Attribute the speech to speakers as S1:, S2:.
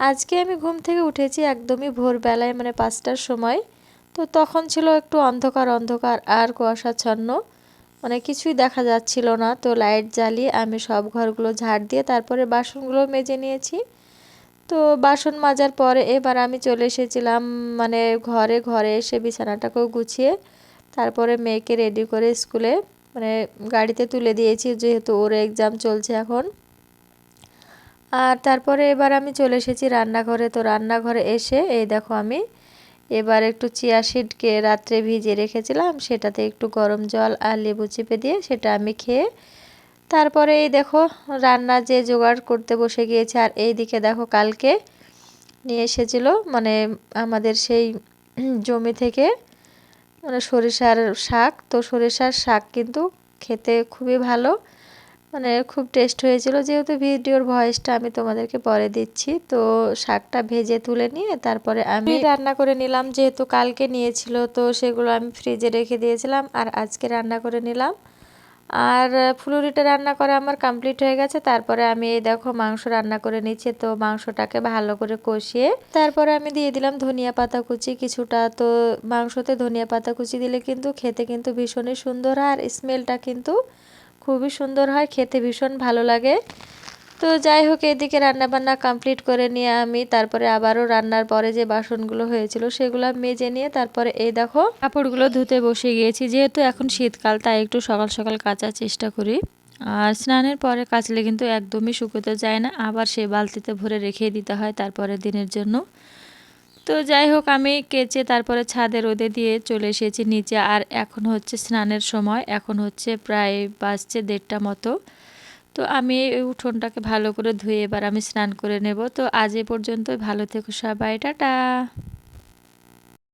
S1: আজকে আমি ঘুম থেকে উঠেছি একদমই ভোরবেলায়, মানে 5টার সময়। তো তখন ছিল একটু অন্ধকার অন্ধকার আর কুয়াশাচ্ছন্ন, মানে কিছুই দেখা যাচ্ছিল না। তো লাইট জ্বালিয়ে আমি সব ঘরগুলো ঝাড় দিয়ে তারপরে বাসনগুলো মেজে নিয়েছি। তো বাসন মাজার পরে এবার আমি চলে এসেছিলাম মানে ঘরে ঘরে এসে বিছানাটাকেও গুছিয়ে তারপরে মেয়েকে রেডি করে স্কুলে মানে গাড়িতে তুলে দিয়েছি, যেহেতু ওর এক্সাম চলছে এখন। আর তারপরে এবার আমি চলে এসেছি রান্নাঘরে। তো রান্নাঘরে এসে এই দেখো আমি এবার একটু চিয়া সিডকে রাত্রে ভিজিয়ে রেখেছিলাম, সেটাতে একটু গরম জল আর লেবু চিপে দিয়ে সেটা আমি খেয়ে তারপরে এই দেখো রান্না যে জোগাড় করতে বসে গিয়েছে। আর এই দিকে দেখো কালকে নিয়ে এসেছিল মানে আমাদের সেই জমি থেকে মানে সরিষার শাক। তো সরিষার শাক কিন্তু খেতে খুবই ভালো, মানে খুব টেস্ট হয়েছিল। যেহেতু ভিডিওর ভয়েসটা আমি তোমাদেরকে পরে দিচ্ছি। তো শাকটা ভেজে তুলে নিয়ে তারপরে আমি রান্না করে নিলাম, যেহেতু কালকে নিয়েছিল তো সেগুলো আমি ফ্রিজে রেখে দিয়েছিলাম আর আজকে রান্না করে নিলাম। আর ফুলুরিটা রান্না করা আমার কমপ্লিট হয়ে গেছে। তারপরে আমি এই দেখো মাংস রান্না করে নিচ্ছি। তো মাংসটাকে ভালো করে কষিয়ে তারপরে আমি দিয়ে দিলাম ধনিয়া পাতা কুচি কিছুটা। তো মাংসতে ধনিয়া পাতা কুচি দিলে কিন্তু খেতে কিন্তু ভীষণই সুন্দর হয় আর স্মেলটা কিন্তু খুবই সুন্দর হয়, খেতে ভীষণ ভালো লাগে। তো যাই হোক এদিকে রান্নাবান্না কমপ্লিট করে নিয়ে আমি তারপরে আবারও রান্নার পরে যে বাসনগুলো হয়েছিল সেগুলো মেজে নিয়ে তারপরে এই দেখো কাপড়গুলো ধুতে বসে গিয়েছি। যেহেতু এখন শীতকাল তাই একটু সকাল সকাল কাচার চেষ্টা করি। আর স্নানের পরে কাচলে কিন্তু একদমই শুকোতে যায় না, আবার সেই বালতিতে ভরে রেখে দিতে হয় তারপরে দিনের জন্য। তো যাই হোক আমি কেচে তারপরে ছাদে রোদে দিয়ে চলে এসেছি নিচে। আর এখন হচ্ছে স্নানের সময়, এখন হচ্ছে প্রায় বাজছে 1:30 মতো। তো আমি এই উঠোনটাকে ভালো করে ধুয়ে এবার আমি স্নান করে নেব। তো আজ এ পর্যন্তই, ভালো থেকো সবাই, টাটা।